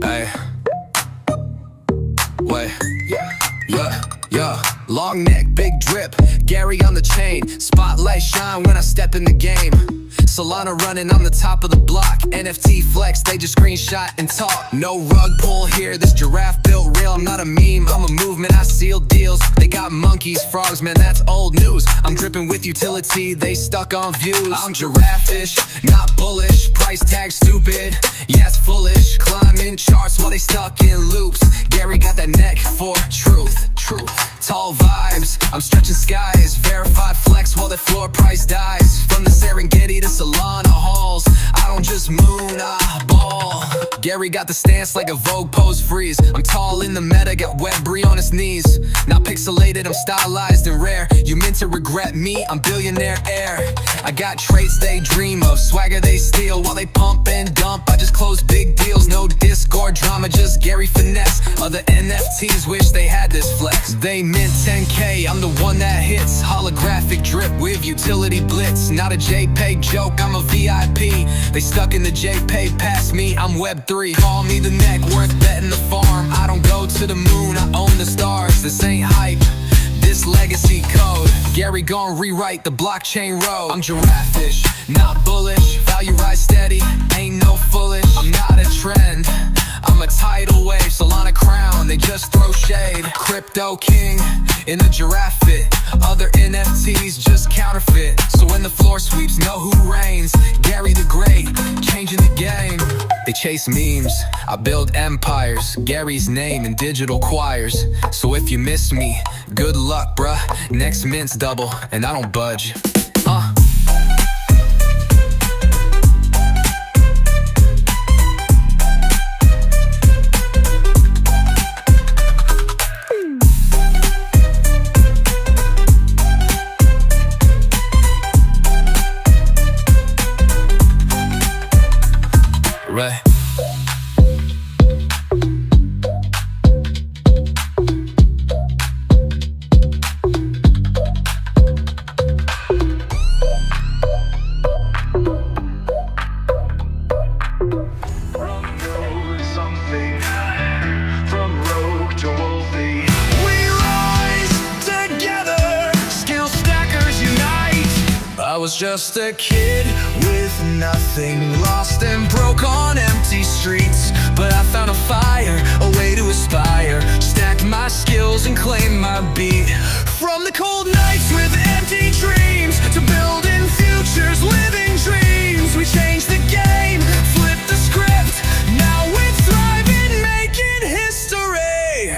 Hey, wait, yeah, long neck, big drip, Gary on the chain, spotlight shine when I step in the game. Solana running on the top of the block, NFT flex, they just screenshot and talk. No rug pull here, this giraffe built real. I'm not a meme, I'm a movement, I seal deals. They got monkeys, frogs, man, that's old news. I'm dripping with utility, they stuck on views. I'm giraffe-ish, not bullish, price tag stupid, yes, foolish. Climbing charts while they stuck in loops. Gary got that neck for truth. Tall vibes, I'm stretching skies, verified flex while the floor price dies. From the Serengeti to Solana halls, I don't just moon, I ball. Gary got the stance like a Vogue pose freeze. I'm tall in the meta, got Web3 on his knees. Not pixelated, I'm stylized and rare. You meant to regret me, I'm billionaire heir. I got traits they dream of, swagger they steal. While they pump and dump, I just close big deals. No Discord drama, just Gary finesse. Other NFTs wish they had this flex. They mint 10K, I'm the one that hits. Holographic drip with utility blitz. Not a JPEG joke, I'm a VIP. They stuck in the JPEG past me, I'm Web3. Call me the neck, worth betting the farm. I don't go to the moon, I own the stars. This ain't hype, this legacy code. Gary gon' rewrite the blockchain road. I'm giraffe-ish, not bullish. Value rise steady, ain't no foolish. I'm not a trend, I'm a tidal wave. Solana crown, they just throw shade. Crypto king, in the giraffe fit. Other NFTs just counterfeit. So when the floor sweeps, know who reigns. Gary the Great, changing the game. They chase memes, I build empires. Gary's name in digital choirs. So if you miss me, good luck, bruh. Next mint's double, and I don't budge. Right. I was just a kid with nothing, lost and broke on empty streets. But I found a fire, a way to aspire, stacked my skills and claimed my beat. From the cold nights with empty dreams to building futures, living dreams. We changed the game, flipped the script, now we're thriving, making history.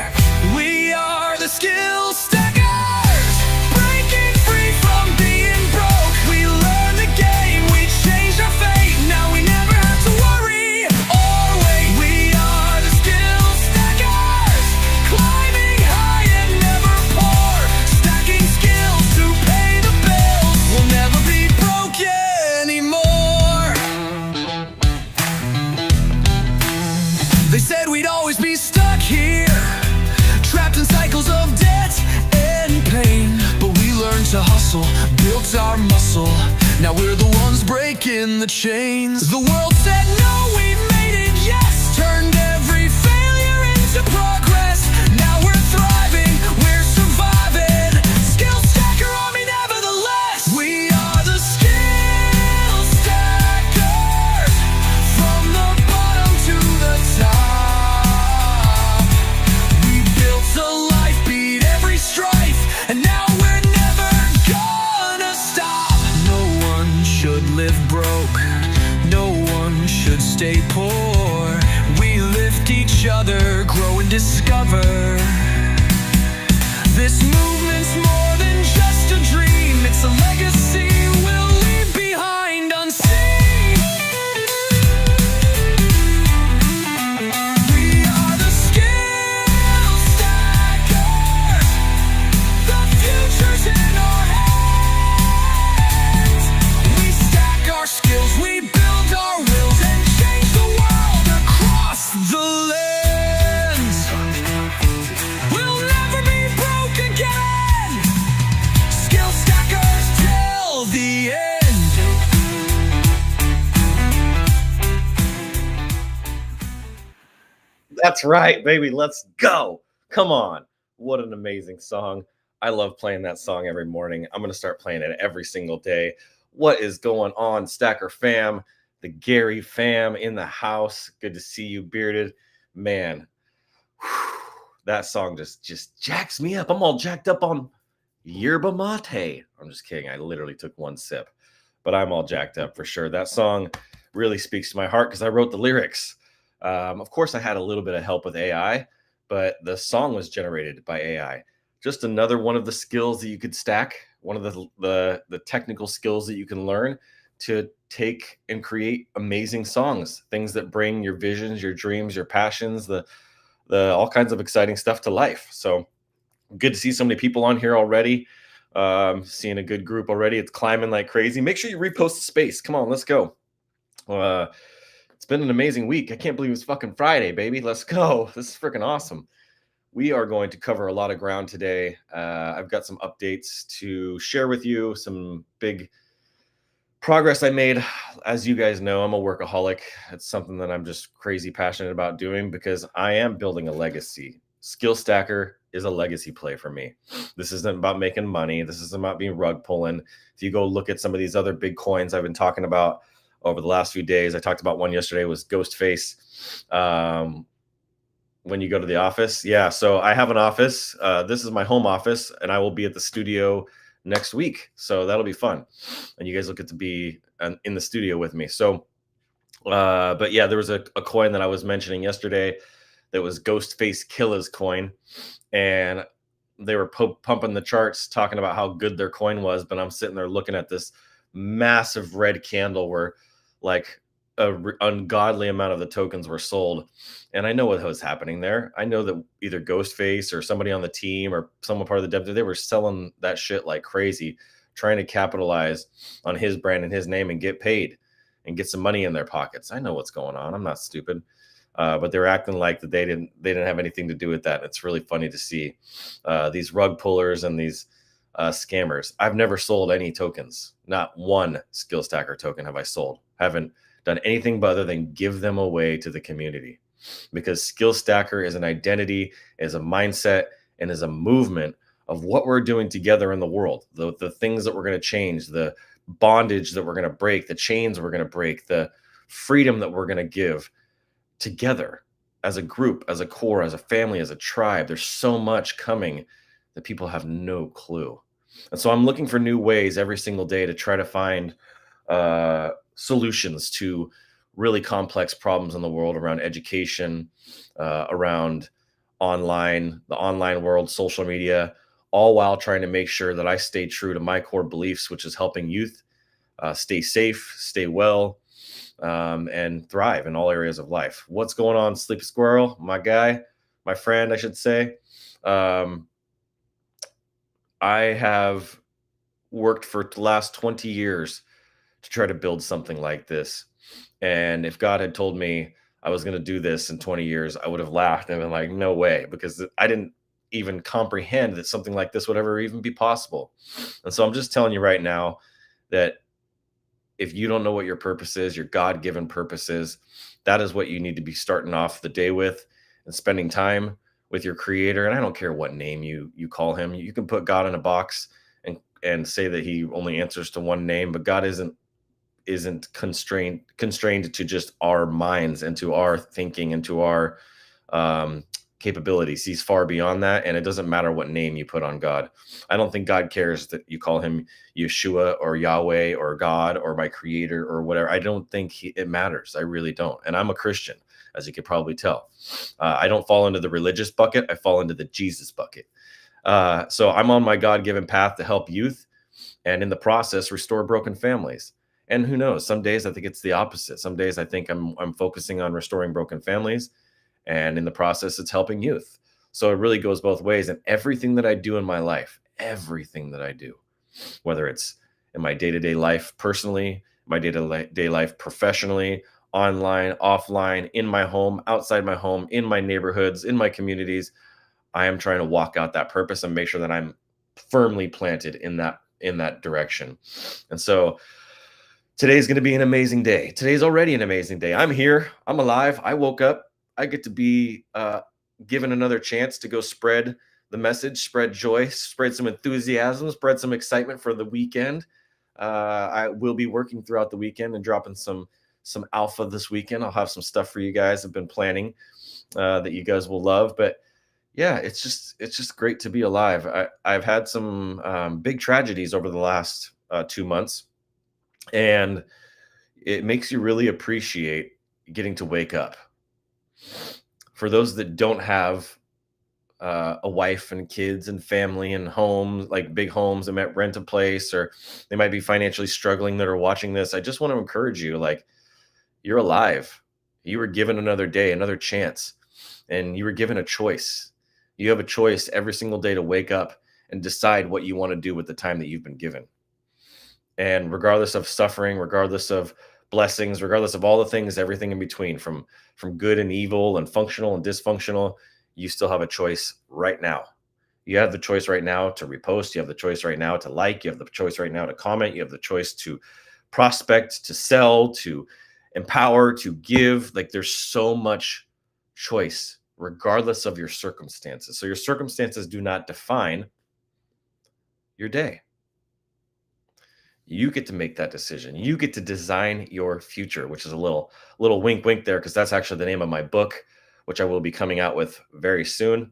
We are the skill stackers, breaking free from being broke. We learned the game, we changed our fate, now we never have to worry or wait. We are the skill stackers, climbing high and never poor, stacking skills to pay the bills. We'll never be broke anymore. They said we'd always be stuck here, trapped in cycles of debt and pain. But we learned to hustle, built our muscle. Now we're the ones breaking the chains. The world said no, we've made it, yes. Turned every failure into progress. Now we're thriving, we're surviving. Skill stacker army nevertheless. We are the skill stackers, from the bottom to the top. We built a life, beat every strife, and now we're never gonna stop. No one should live broke, no one should stay poor. We lift each other, grow and discover. This movement's more than just a dream, it's a legacy we'll leave behind unseen. We are the skill stackers, the future's in our hands. We stack our skills, we build our wills, and change the world across the lands. We'll never be broke again. That's right, baby. Let's go. Come on. What an amazing song. I love playing that song every morning. I'm going to start playing it every single day. What is going on, Stacker fam? The Gary fam in the house. Good to see you, Bearded. Man, that song just jacks me up. I'm all jacked up on yerba mate. I'm just kidding. I literally took one sip, but I'm all jacked up for sure. That song really speaks to my heart because I wrote the lyrics. Of course, I had a little bit of help with AI, but the song was generated by AI. Just another one of the skills that you could stack, one of the technical skills that you can learn to take and create amazing songs, things that bring your visions, your dreams, your passions, the all kinds of exciting stuff to life. So good to see so many people on here already. Seeing a good group already. It's climbing like crazy. Make sure you repost the space. Come on, let's go. It's been an amazing week. I can't believe it's fucking Friday, baby. Let's go. This is freaking awesome. We are going to cover a lot of ground today. I've got some updates to share with you, some big progress I made. As you guys know, I'm a workaholic. It's something that I'm just crazy passionate about doing because I am building a legacy. Skill Stacker is a legacy play for me. This isn't about making money. This isn't about being rug pulling. If you go look at some of these other big coins I've been talking about over the last few days, I talked about one yesterday, was Ghostface. When you go to the office. Yeah, so I have an office. This is my home office, and I will be at the studio next week. So that'll be fun. And you guys will get to be in the studio with me. So, but yeah, there was a coin that I was mentioning yesterday that was Ghostface Killer's coin. And they were pumping the charts talking about how good their coin was. But I'm sitting there looking at this massive red candle where like ungodly amount of the tokens were sold. And I know what was happening there. I know that either Ghostface or somebody on the team or someone part of the dev, they were selling that shit like crazy, trying to capitalize on his brand and his name and get paid and get some money in their pockets. I know what's going on. I'm not stupid. But they're acting like that they didn't have anything to do with that. It's really funny to see these rug pullers and these scammers. I've never sold any tokens. Not one Skill Stacker token have I sold. Haven't done anything but other than give them away to the community, because Skill Stacker is an identity, is a mindset, and is a movement of what we're doing together in the world. The things that we're going to change, the bondage that we're going to break, the chains we're going to break, the freedom that we're going to give together as a group, as a core, as a family, as a tribe. There's so much coming that people have no clue. And so I'm looking for new ways every single day to try to find solutions to really complex problems in the world around education, around the online world, social media, all while trying to make sure that I stay true to my core beliefs, which is helping youth stay safe, stay well, and thrive in all areas of life. What's going on, Sleepy Squirrel? My guy, my friend, I should say. I have worked for the last 20 years to try to build something like this. And if God had told me I was going to do this in 20 years, I would have laughed and been like, no way, because I didn't even comprehend that something like this would ever even be possible. And so I'm just telling you right now that if you don't know what your purpose is, your God-given purpose is, that is what you need to be starting off the day with, and spending time with your creator. And I don't care what name you call him. You can put God in a box and say that he only answers to one name, but God isn't constrained to just our minds and to our thinking and to our capabilities. He's far beyond that, and it doesn't matter what name you put on God. I don't think God cares that you call him Yeshua or Yahweh or God or my creator or whatever. I don't think it matters. I really don't. And I'm a Christian, as you could probably tell. I don't fall into the religious bucket. I fall into the Jesus bucket. So I'm on my God-given path to help youth, and in the process, restore broken families. And who knows? Some days I think it's the opposite. Some days I think I'm focusing on restoring broken families, and in the process, it's helping youth. So it really goes both ways. And everything that I do in my life, everything that I do, whether it's in my day-to-day life personally, my day-to-day life professionally, online, offline, in my home, outside my home, in my neighborhoods, in my communities, I am trying to walk out that purpose and make sure that I'm firmly planted in that direction. And so today's going to be an amazing day. Today's already an amazing day. I'm here. I'm alive. I woke up. I get to be given another chance to go spread the message, spread joy, spread some enthusiasm, spread some excitement for the weekend. I will be working throughout the weekend and dropping some alpha this weekend. I'll have some stuff for you guys. I've been planning that you guys will love. But yeah, it's just great to be alive. I've had some big tragedies over the last 2 months, and it makes you really appreciate getting to wake up. For those that don't have a wife and kids and family and homes, like big homes, they might rent a place, or they might be financially struggling that are watching this. I just want to encourage you, like, you're alive. You were given another day, another chance, and you were given a choice. You have a choice every single day to wake up and decide what you want to do with the time that you've been given. And regardless of suffering, regardless of blessings, regardless of all the things, everything in between, from good and evil and functional and dysfunctional, you still have a choice right now. You have the choice right now to repost. You have the choice right now to like. You have the choice right now to comment. You have the choice to prospect, to sell, to empower, to give. Like, there's so much choice regardless of your circumstances. So your circumstances do not define your day. You get to make that decision. You get to design your future, which is a little wink wink there, because that's actually the name of my book, which I will be coming out with very soon.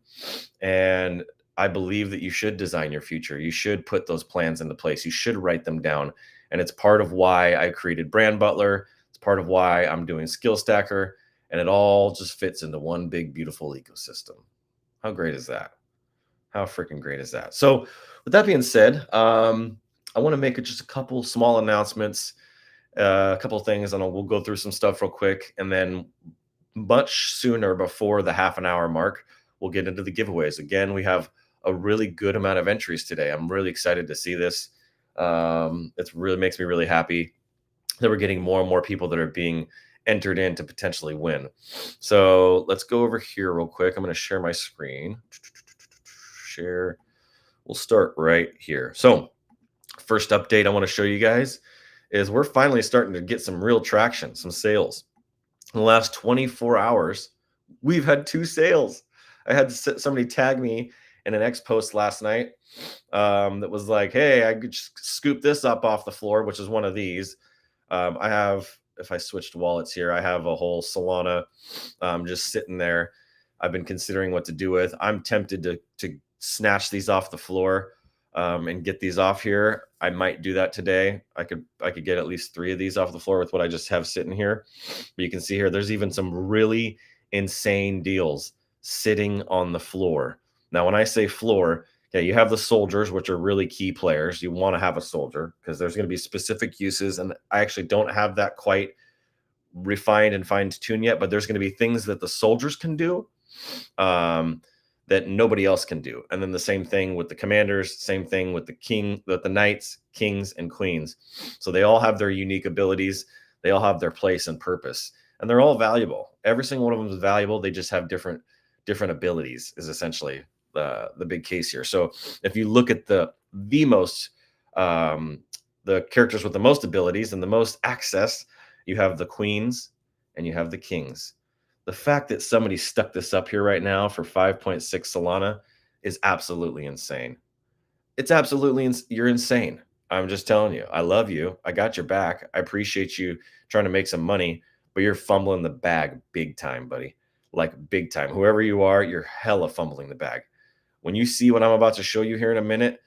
And I believe that you should design your future. You should put those plans into place. You should write them down. And it's part of why I created Brand Butler. It's part of why I'm doing Skill Stacker. And it all just fits into one big, beautiful ecosystem. How great is that? How freaking great is that? So with that being said, I want to make just a couple small announcements, a couple of things, and we'll go through some stuff real quick. And then much sooner, before the half an hour mark, we'll get into the giveaways. Again, we have a really good amount of entries today. I'm really excited to see this. It really makes me really happy that we're getting more and more people that are being entered in to potentially win. So let's go over here real quick. I'm going to share my screen. Share. We'll start right here. So first update I want to show you guys is we're finally starting to get some real traction, some sales. In the last 24 hours, we've had 2 sales. I had somebody tag me in an X post last night that was like, hey, I could just scoop this up off the floor, which is one of these. I have, if I switched wallets here, I have a whole Solana just sitting there. I've been considering what to do with. I'm tempted to snatch these off the floor and get these off here. I might do that today. I could get at least 3 of these off the floor with what I just have sitting here. But you can see here, there's even some really insane deals sitting on the floor. Now, when I say floor, okay, you have the soldiers, which are really key players. You want to have a soldier because there's going to be specific uses, and I actually don't have that quite refined and fine-tuned yet, but there's going to be things that the soldiers can do that nobody else can do. And then the same thing with the commanders, same thing with the knights, kings, and queens. So they all have their unique abilities. They all have their place and purpose, and they're all valuable. Every single one of them is valuable. They just have different abilities, is essentially the big case here. So if you look at the most the characters with the most abilities and the most access, you have the queens and you have the kings. The fact that somebody stuck this up here right now for 5.6 Solana is absolutely insane. It's absolutely you're insane. I'm just telling you. I love you. I got your back. I appreciate you trying to make some money, but you're fumbling the bag big time, buddy. Like, big time. Whoever you are, you're hella fumbling the bag. When you see what I'm about to show you here in a minute,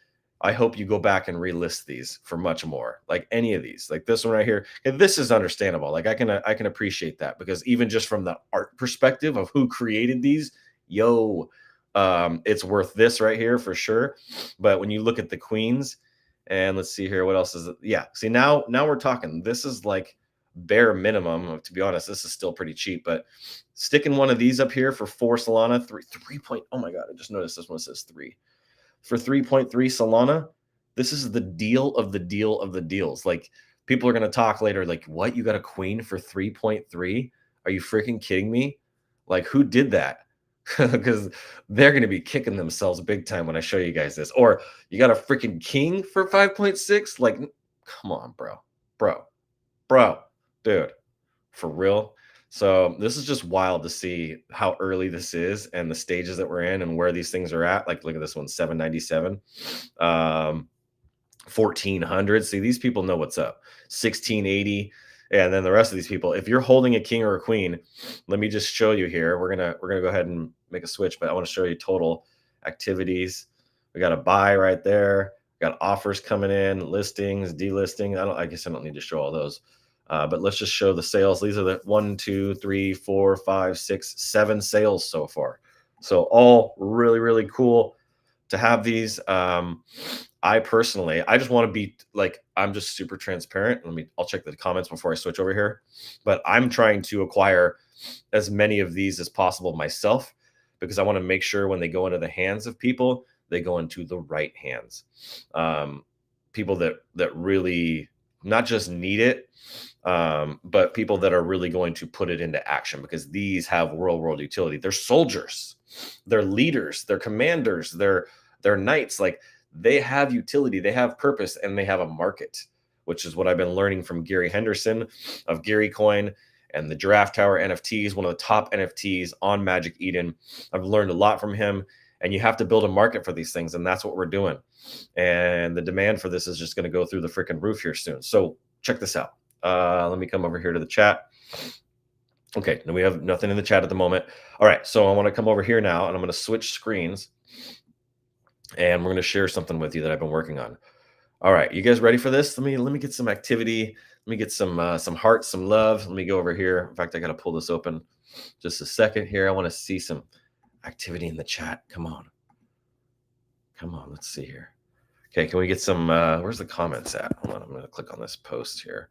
I hope you go back and relist these for much more. Like any of these, like this one right here. And this is understandable. Like I can appreciate that, because even just from the art perspective of who created these, it's worth this right here for sure. But when you look at the queens, and let's see here, what else is it? Yeah, see, now we're talking. This is like bare minimum. To be honest, this is still pretty cheap, but sticking one of these up here for 4 Solana, 3 point. Oh my god, I just noticed this one says 3 for 3.3 Solana. This is the deal of the deal of the deals. Like, people are going to talk later, like, what, you got a queen for 3.3? Are you freaking kidding me? Like, who did that? Because they're going to be kicking themselves big time when I show you guys this. Or you got a freaking king for 5.6? Like, come on, bro, dude, for real. So this is just wild to see how early this is and the stages that we're in and where these things are at. Like, look at this one, 797, 1400. See, these people know what's up. 1680. And then the rest of these people, if you're holding a king or a queen, let me just show you here. We're gonna go ahead and make a switch, but I want to show you total activities. We got a buy right there. We got offers coming in, listings, delisting. I guess I don't need to show all those. But let's just show the sales. These are the 1, 2, 3, 4, 5, 6, 7 sales so far. So all really, really cool to have these. I personally, I just want to be like, I'm just super transparent. I'll check the comments before I switch over here. But I'm trying to acquire as many of these as possible myself because I want to make sure when they go into the hands of people, they go into the right hands. People that really not just need it, but people that are really going to put it into action because these have world utility. They're soldiers, they're leaders, they're commanders, they're knights. Like they have utility, they have purpose, and they have a market, which is what I've been learning from Gary Henderson of Gary Coin and the Giraffe Tower NFTs, one of the top NFTs on Magic Eden. I've learned a lot from him, and you have to build a market for these things, and that's what we're doing. And the demand for this is just going to go through the freaking roof here soon. So check this out. Let me come over here to the chat. Okay, we have nothing in the chat at the moment. All right, so I want to come over here now, and I'm going to switch screens, and we're going to share something with you that I've been working on. All right, you guys ready for this? Let me get some activity. Let me get some hearts, some love. Let me go over here. In fact, I got to pull this open just a second here. I want to see some activity in the chat. Come on. Let's see here. Okay, can we get some, where's the comments at? Hold on, I'm going to click on this post here.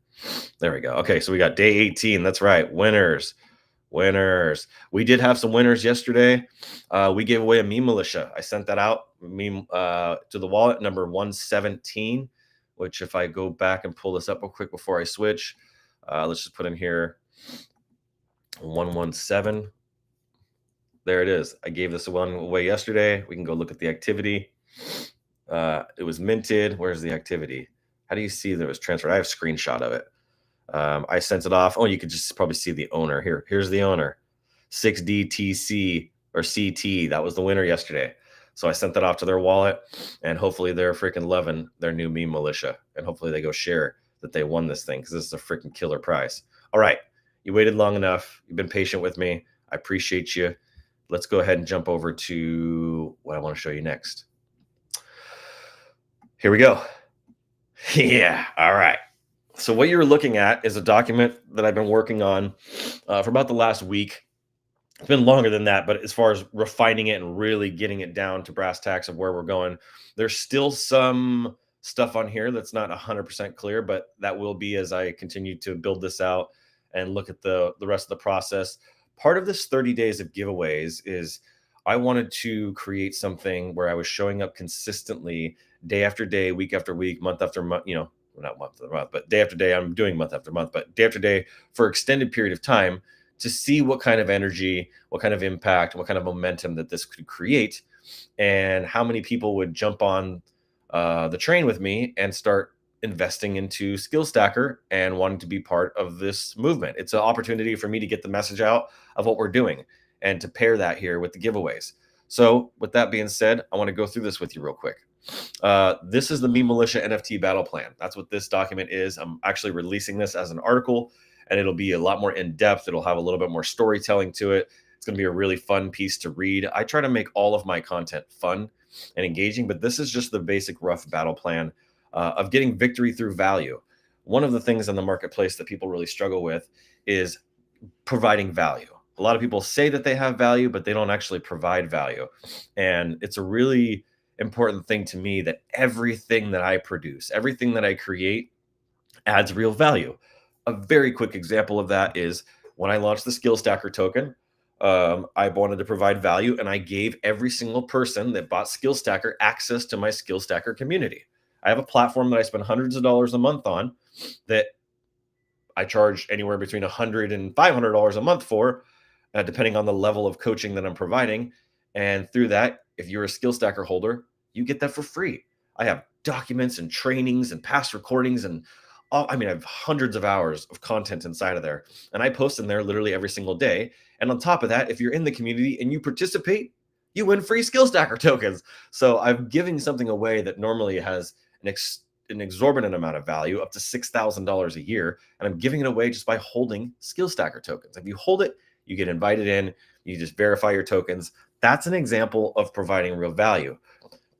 There we go. Okay, so we got day 18. That's right, winners. We did have some winners yesterday. We gave away a meme militia. I sent that out to the wallet number 117, which if I go back and pull this up real quick before I switch, let's just put in here 117. There it is. I gave this one away yesterday. We can go look at the activity. It was minted. Where's the activity? How do you see that it was transferred? I have a screenshot of it. I sent it off. Oh, you could just probably see the owner here. Here's the owner, 6DTC or CT. That was the winner yesterday. So I sent that off to their wallet, and hopefully they're freaking loving their new meme militia, and hopefully they go share that they won this thing because this is a freaking killer prize. All right, you waited long enough. You've been patient with me. I appreciate you. Let's go ahead and jump over to what I want to show you next. Here we go. Yeah, all right. So what you're looking at is a document that I've been working on for about the last week. It's been longer than that, but as far as refining it and really getting it down to brass tacks of where we're going, there's still some stuff on here that's not 100% clear, but that will be as I continue to build this out and look at the rest of the process. Part of this 30 days of giveaways is I wanted to create something where I was showing up consistently day after day, week after week, month after month, not month after month, but day after day. I'm doing month after month, but day after day for extended period of time to see what kind of energy, what kind of impact, what kind of momentum that this could create, and how many people would jump on the train with me and start investing into Skill Stacker and wanting to be part of this movement. It's an opportunity for me to get the message out of what we're doing and to pair that here with the giveaways. So with that being said, I want to go through this with you real quick. This is the Meme Militia NFT battle plan. That's what this document is. I'm actually releasing this as an article, and it'll be a lot more in-depth. It'll have a little bit more storytelling to it. It's going to be a really fun piece to read. I try to make all of my content fun and engaging, but this is just the basic rough battle plan of getting victory through value. One of the things in the marketplace that people really struggle with is providing value. A lot of people say that they have value, but they don't actually provide value. And it's a really important thing to me that everything that I produce, everything that I create adds real value. A very quick example of that is when I launched the Skill Stacker token, I wanted to provide value, and I gave every single person that bought Skill Stacker access to my Skill Stacker community. I have a platform that I spend hundreds of dollars a month on that I charge anywhere between $100 and $500 a month for, depending on the level of coaching that I'm providing. And through that, if you're a Skill Stacker holder, you get that for free. I have documents and trainings and past recordings and I mean, I have hundreds of hours of content inside of there, and I post in there literally every single day. And on top of that, if you're in the community and you participate, you win free skill stacker tokens. So I'm giving something away that normally has an exorbitant amount of value, up to $6,000 a year, and I'm giving it away just by holding skill stacker tokens. If you hold it, you get invited in, you just verify your tokens. That's an example of providing real value.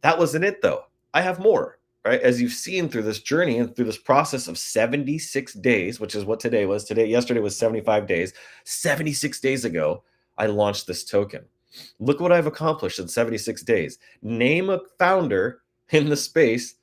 That wasn't it though. I have more, right? As you've seen through this journey and through this process of 76 days, which is what today was. Yesterday was 75 days. 76 days ago, I launched this token. Look what I've accomplished in 76 days. Name a founder in the space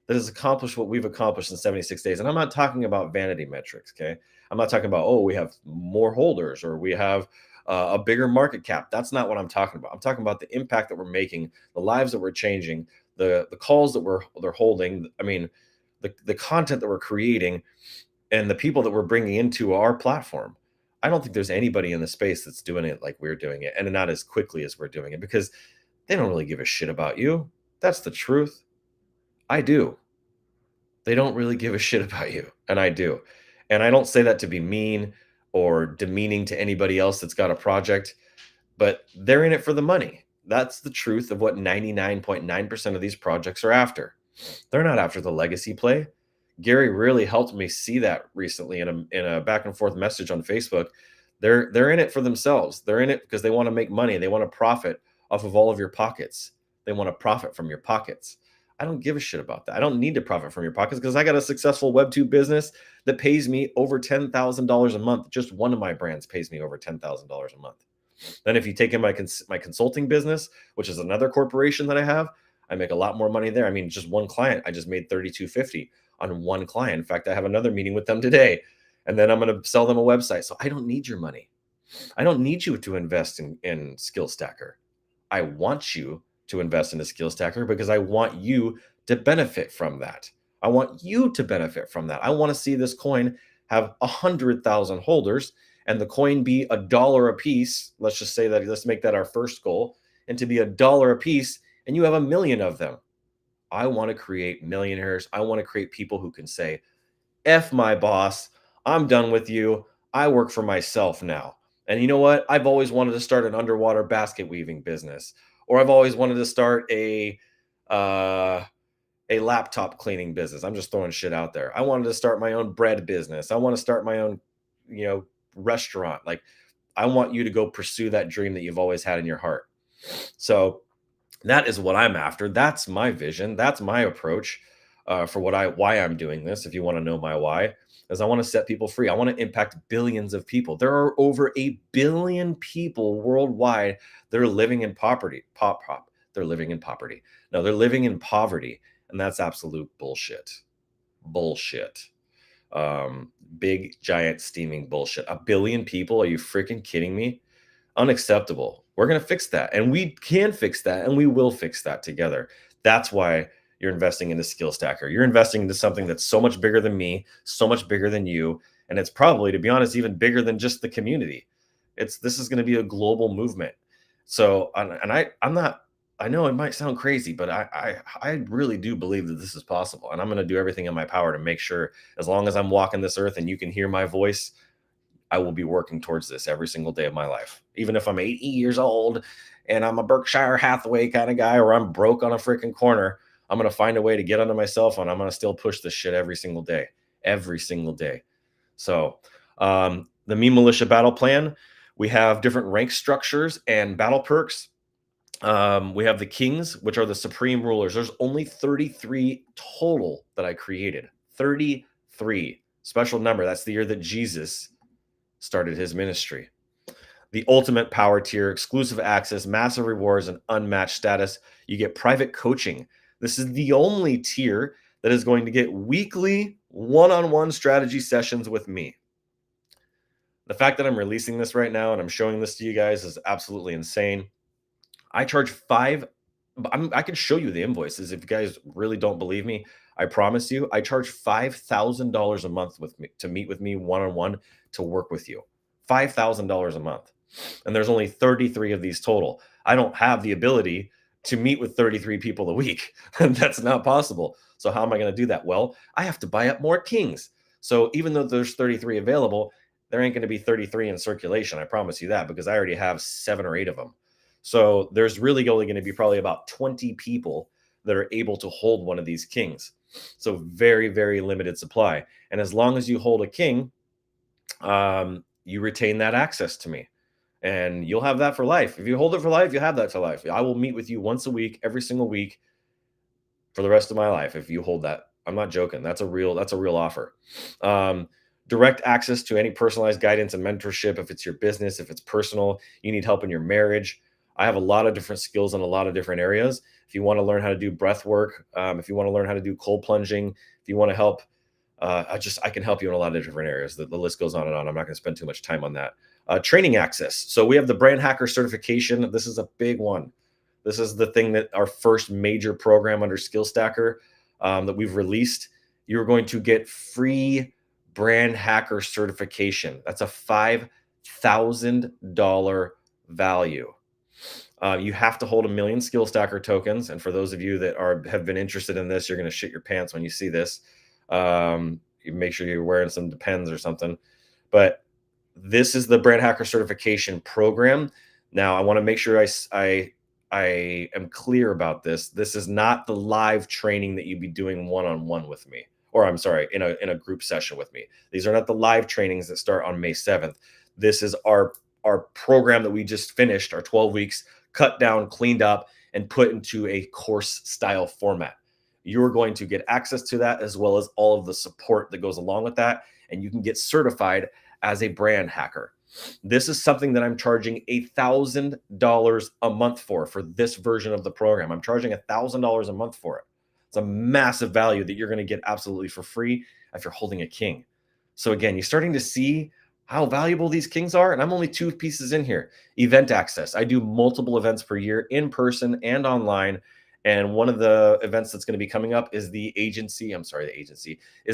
that has accomplished what we've accomplished in 76 days. And I'm not talking about vanity metrics, okay? I'm not talking about, oh, we have more holders or we have a bigger market cap. That's not what I'm talking about. I'm talking about the impact that we're making, the lives that we're changing, the calls that they're holding. I mean, the content that we're creating and the people that we're bringing into our platform. I don't think there's anybody in the space that's doing it like we're doing it, and not as quickly as we're doing it, because they don't really give a shit about you. That's the truth. I do. They don't really give a shit about you, and I do. And I don't say that to be mean or demeaning to anybody else that's got a project, but they're in it for the money. That's the truth of what 99.9% of these projects are after. They're not after the legacy play. Gary really helped me see that recently in a back and forth message on Facebook. They're in it for themselves. They're in it because they want to make money. They want to profit off of all of your pockets. They want to profit from your pockets. I don't give a shit about that. I don't need to profit from your pockets because I got a successful Web2 business that pays me over $10,000 a month. Just one of my brands pays me over $10,000 a month. Then if you take in my consulting business, which is another corporation that I have, I make a lot more money there. I mean, just one client, I just made $3,250 on one client. In fact, I have another meeting with them today, and then I'm going to sell them a website. So I don't need your money. I don't need you to invest in Skill Stacker. I want you to invest in a Skill Stacker because I want you to benefit from that. I want you to benefit from that. I want to see this coin have 100,000 holders and the coin be $1 a piece. Let's just say that, let's make that our first goal, and to be $1 a piece, and you have 1 million of them. I want to create millionaires. I want to create people who can say, F my boss, I'm done with you. I work for myself now. And you know what? I've always wanted to start an underwater basket weaving business, or I've always wanted to start a laptop cleaning business. I'm just throwing shit out there. I wanted to start my own bread business. I want to start my own, restaurant. Like, I want you to go pursue that dream that you've always had in your heart. So that is what I'm after. That's my vision. That's my approach for why I'm doing this. If you want to know my why, is I want to set people free. I want to impact billions of people. There are over 1 billion people worldwide that are living in poverty. They're living in poverty. No, they're living in poverty, and that's absolute bullshit. Bullshit. Big, giant, steaming bullshit. 1 billion people? Are you freaking kidding me? Unacceptable. We're going to fix that, and we can fix that, and we will fix that together. That's why you're investing into Skill Stacker. You're investing into something that's so much bigger than me, so much bigger than you, and it's probably, to be honest, even bigger than just the community. This is going to be a global movement. So, I know it might sound crazy, but I really do believe that this is possible, and I'm going to do everything in my power to make sure, as long as I'm walking this earth and you can hear my voice, I will be working towards this every single day of my life. Even if I'm 80 years old and I'm a Berkshire Hathaway kind of guy, or I'm broke on a freaking corner, I'm going to find a way to get onto my cell phone. I'm going to still push this shit every single day. So the Meme Militia Battle Plan, we have different rank structures and battle perks. We have the Kings, which are the supreme rulers. There's only 33 total that I created. 33. Special number. That's the year that Jesus started his ministry. The ultimate power tier, exclusive access, massive rewards, and unmatched status. You get private coaching. This is the only tier that is going to get weekly one-on-one strategy sessions with me. The fact that I'm releasing this right now and I'm showing this to you guys is absolutely insane. I charge I can show you the invoices if you guys really don't believe me. I promise you, I charge $5,000 a month to meet with me one-on-one to work with you. $5,000 a month. And there's only 33 of these total. I don't have the ability to meet with 33 people a week. That's not possible. So how am I going to do that? Well, I have to buy up more Kings. So even though there's 33 available, there ain't going to be 33 in circulation. I promise you that, because I already have 7 or 8 of them. So there's really only going to be probably about 20 people that are able to hold one of these kings. So very, very limited supply. And as long as you hold a king, you retain that access to me, and you'll have that for life. If you hold it for life, you'll have that for life. I will meet with you once a week, every single week, for the rest of my life if you hold that. I'm not joking. That's a real offer. Direct access to any personalized guidance and mentorship. If it's your business, if it's personal, you need help in your marriage. I have a lot of different skills in a lot of different areas. If you want to learn how to do breath work, if you want to learn how to do cold plunging, if you want to help, I can help you in a lot of different areas. The list goes on and on. I'm not going to spend too much time on that. Training access. So we have the brand hacker certification. This is a big one. This is the thing that our first major program under Skill Stacker that we've released. You're going to get free brand hacker certification. That's a $5,000 value. You have to hold 1 million Skill Stacker tokens. And for those of you that have been interested in this, you're going to shit your pants when you see this. You make sure you're wearing some Depends or something. But this is the brand hacker certification program. Now, I want to make sure I am clear about this. This is not the live training that you'd be doing one-on-one with me, or I'm sorry, in a group session with me. These are not the live trainings that start on May 7th. This is our program that we just finished, our 12 weeks, cut down, cleaned up, and put into a course style format. You're going to get access to that, as well as all of the support that goes along with that, and you can get certified as a brand hacker. This is something that I'm charging $1,000 a month for this version of the program. I'm charging $1,000 a month for it. It's a massive value that you're going to get absolutely for free if you're holding a king. So again, you're starting to see how valuable these kings are. And I'm only 2 pieces in here. Event access. I do multiple events per year, in person and online. And one of the events that's going to be coming up is the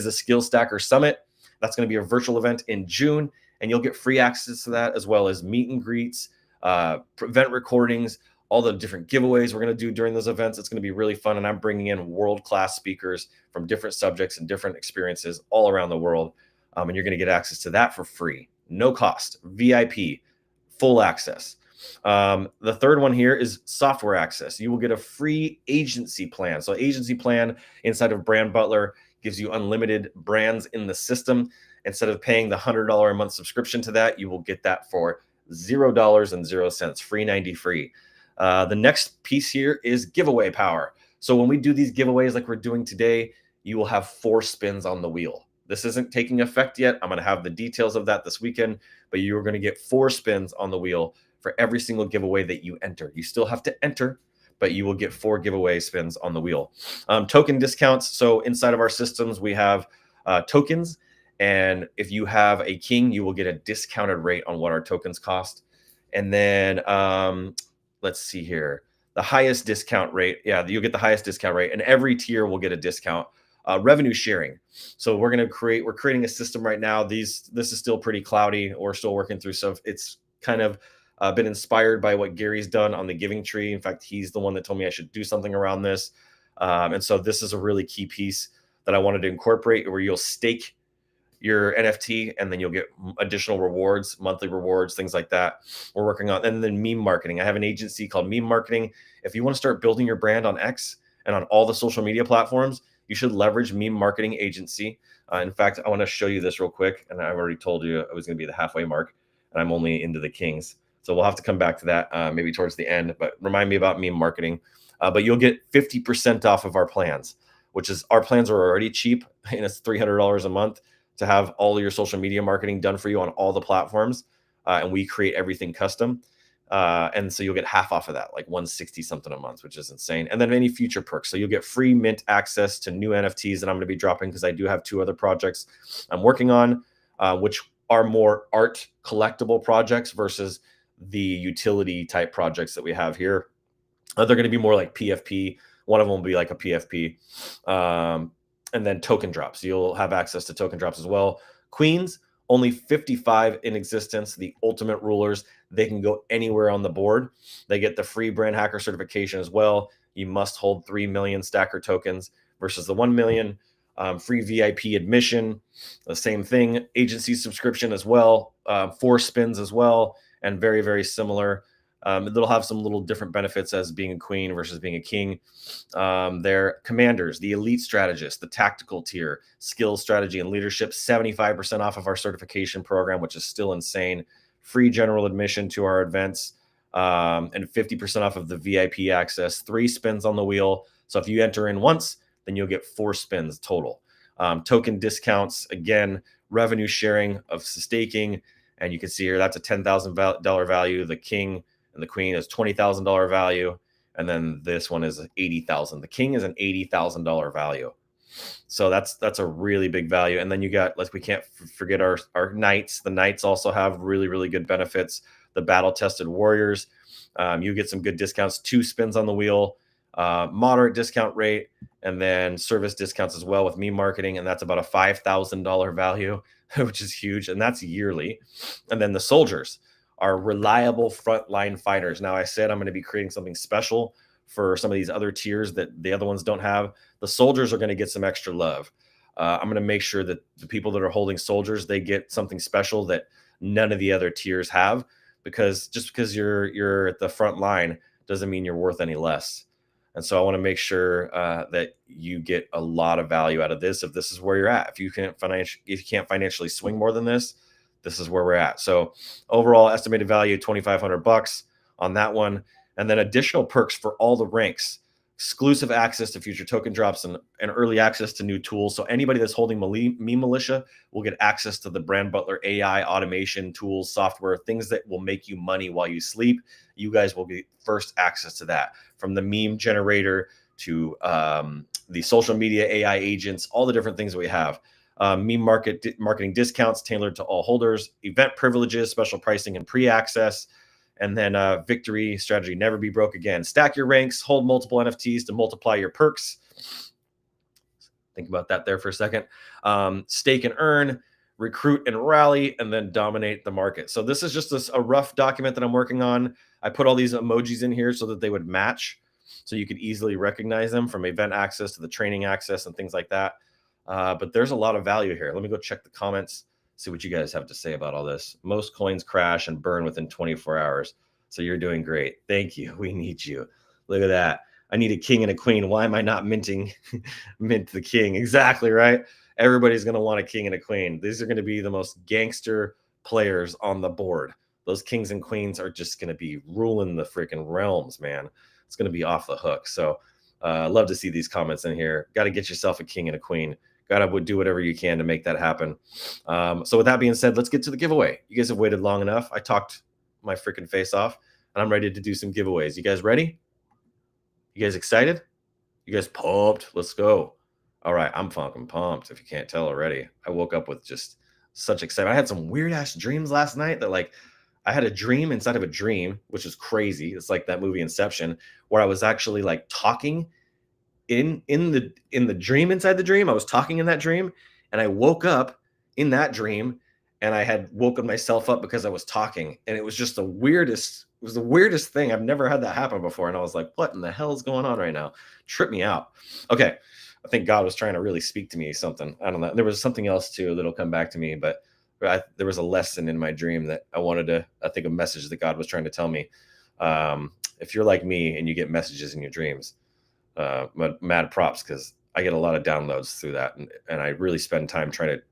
Skill Stacker Summit. That's going to be a virtual event in June. And you'll get free access to that, as well as meet and greets, event recordings, all the different giveaways we're going to do during those events. It's going to be really fun. And I'm bringing in world-class speakers from different subjects and different experiences all around the world. And you're going to get access to that for free, no cost, VIP, full access. The third one here is software access. You will get a free agency plan. So agency plan inside of Brand Butler gives you unlimited brands in the system. Instead of paying the $100 a month subscription to that, you will get that for $0.00, free 90 free. The next piece here is giveaway power. So when we do these giveaways like we're doing today, you will have 4 spins on the wheel. This isn't taking effect yet. I'm going to have the details of that this weekend, but you're going to get 4 spins on the wheel for every single giveaway that you enter. You still have to enter, but you will get 4 giveaway spins on the wheel. Token discounts. So inside of our systems, we have tokens. And if you have a king, you will get a discounted rate on what our tokens cost. And then let's see here. The highest discount rate. Yeah, you'll get the highest discount rate. And every tier will get a discount. Revenue sharing. So we're creating a system right now. This is still pretty cloudy. We're still working through stuff. It's kind of been inspired by what Gary's done on the Giving Tree. In fact, he's the one that told me I should do something around this. And so this is a really key piece that I wanted to incorporate, where you'll stake your NFT and then you'll get additional rewards, monthly rewards, things like that. We're working on, and then meme marketing. I have an agency called Meme Marketing. If you want to start building your brand on X and on all the social media platforms, you should leverage Meme Marketing Agency. In fact, I want to show you this real quick. And I've already told you I was going to be the halfway mark, and I'm only into the kings. So we'll have to come back to that maybe towards the end, but remind me about Meme Marketing. But you'll get 50% off of our plans, which is, our plans are already cheap, and it's $300 a month to have all of your social media marketing done for you on all the platforms. And we create everything custom. And so you'll get half off of that, like 160 something a month, which is insane. And then any future perks. So you'll get free mint access to new NFTs that I'm going to be dropping, because I do have 2 other projects I'm working on, which are more art collectible projects versus the utility type projects that we have here. They're going to be more like PFP. One of them will be like a PFP. And then token drops. You'll have access to token drops as well. Queens, only 55 in existence. The ultimate rulers, they can go anywhere on the board. They get the free brand hacker certification as well. You must hold 3 million stacker tokens versus the 1 million. free VIP admission, the same thing, agency subscription as well, 4 spins as well, and very, very similar. It'll have some little different benefits as being a queen versus being a king. Their commanders, the elite strategist, the tactical tier, skills, strategy, and leadership, 75% off of our certification program, which is still insane. Free general admission to our events, and 50% off of the VIP access, 3 spins on the wheel. So if you enter in once, then you'll get 4 spins total. Token discounts, again, revenue sharing of staking. And you can see here, that's a $10,000 value. The king and the queen is $20,000 value. And then this one is $80,000. The king is an $80,000 value. So that's a really big value. And then you got, we can't forget our knights. The knights also have really, really good benefits. The battle tested warriors, you get some good discounts, 2 spins on the wheel, moderate discount rate, and then service discounts as well with meme marketing. And that's about a $5,000 value, which is huge. And that's yearly. And then the soldiers are reliable frontline fighters. Now, I said I'm going to be creating something special for some of these other tiers that the other ones don't have. The soldiers are going to get some extra love. I'm going to make sure that the people that are holding soldiers, they get something special that none of the other tiers have, because just because you're at the front line doesn't mean you're worth any less. And so I want to make sure that you get a lot of value out of this. If this is where you're at, if you can't financially swing more than this, this is where we're at. So overall estimated value, $2,500 on that one. And then additional perks for all the ranks, exclusive access to future token drops, and early access to new tools. So anybody that's holding Meme Militia will get access to the Brand Butler AI automation tools, software, things that will make you money while you sleep. You guys will get first access to that, from the meme generator to the social media AI agents, all the different things that we have. Meme marketing discounts tailored to all holders, event privileges, special pricing, and pre-access. And then victory strategy, never be broke again. Stack your ranks, hold multiple NFTs to multiply your perks. Think about that there for a second. Stake and earn, recruit and rally, and then dominate the market. So this is just a rough document that I'm working on. I put all these emojis in here so that they would match, so you could easily recognize them, from event access to the training access and things like that. But there's a lot of value here. Let me go check the comments, see what you guys have to say about all this. Most coins crash and burn within 24 hours. So you're doing great. Thank you. We need you. Look at that. I need a king and a queen. Why am I not minting mint the king? Exactly, right? Everybody's going to want a king and a queen. These are going to be the most gangster players on the board. Those kings and queens are just going to be ruling the freaking realms, man. It's going to be off the hook. So love to see these comments in here. Got to get yourself a king and a queen. Gotta do whatever you can to make that happen. So with that being said, let's get to the giveaway. You guys have waited long enough. I talked my freaking face off, and I'm ready to do some giveaways. You guys ready? You guys excited? You guys pumped? Let's go. All right, I'm fucking pumped, if you can't tell already. I woke up with just such excitement. I had some weird ass dreams last night that, I had a dream inside of a dream, which is crazy. It's like that movie Inception, where I was actually talking in the dream, inside the dream. I was talking in that dream, and I woke up in that dream, and I had woken myself up because I was talking, and it was just the weirdest thing. I've never had that happen before, and I was like, what in the hell is going on right now? Tripped me out. Okay, I think God was trying to really speak to me something. I don't know. There was something else too that'll come back to me, but there was a lesson in my dream that I think a message that God was trying to tell me. If you're like me and you get messages in your dreams, mad props, because I get a lot of downloads through that, and I really spend time trying to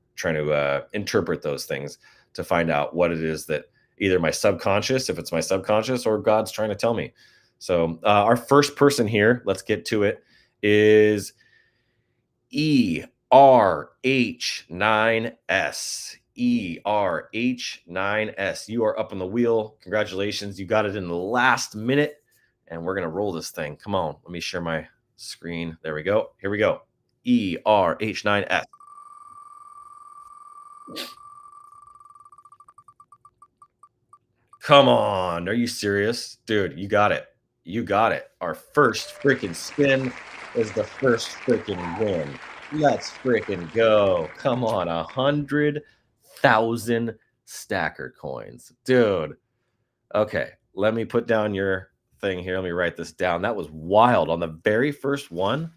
interpret those things to find out what it is that either my subconscious, if it's my subconscious, or God's trying to tell me. So our first person here, let's get to it, is ERH9S. ERH9S. You are up on the wheel. Congratulations. You got it in the last minute, and we're going to roll this thing. Come on. Let me share my screen. There we go. Here we go. ERH9S. Come on. Are you serious? Dude, you got it. You got it. Our first freaking spin is the first freaking win. Let's freaking go. Come on. 100,000 stacker coins. Dude. Okay. Let me put down your thing here. Let me write this down. That was wild. On the very first one,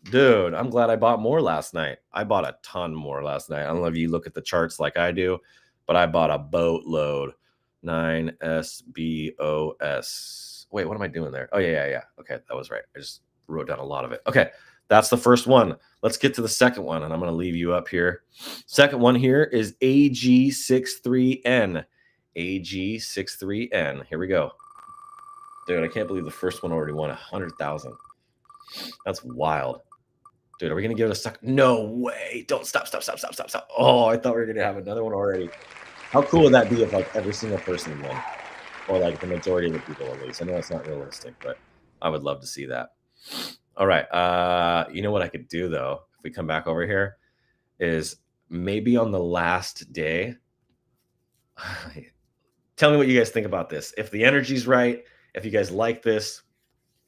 Dude, I'm glad I bought more last night. I bought a ton more last night. I don't know if you look at the charts like I do, but I bought a boatload. 9SBOS. Wait, what am I doing there? Oh, yeah. Okay, that was right. I just wrote down a lot of it. Okay, that's the first one. Let's get to the second one, and I'm going to leave you up here. Second one here is AG63N. AG63N. Here we go. Dude, I can't believe the first one already won 100,000. That's wild. Dude, are we going to give it a suck? No way. Don't stop. Oh, I thought we were going to have another one already. How cool would that be if like every single person won? Or like the majority of the people at least. I know it's not realistic, but I would love to see that. All right. You know what I could do though, if we come back over here, is maybe on the last day. Tell me what you guys think about this. If the energy's right, if you guys like this,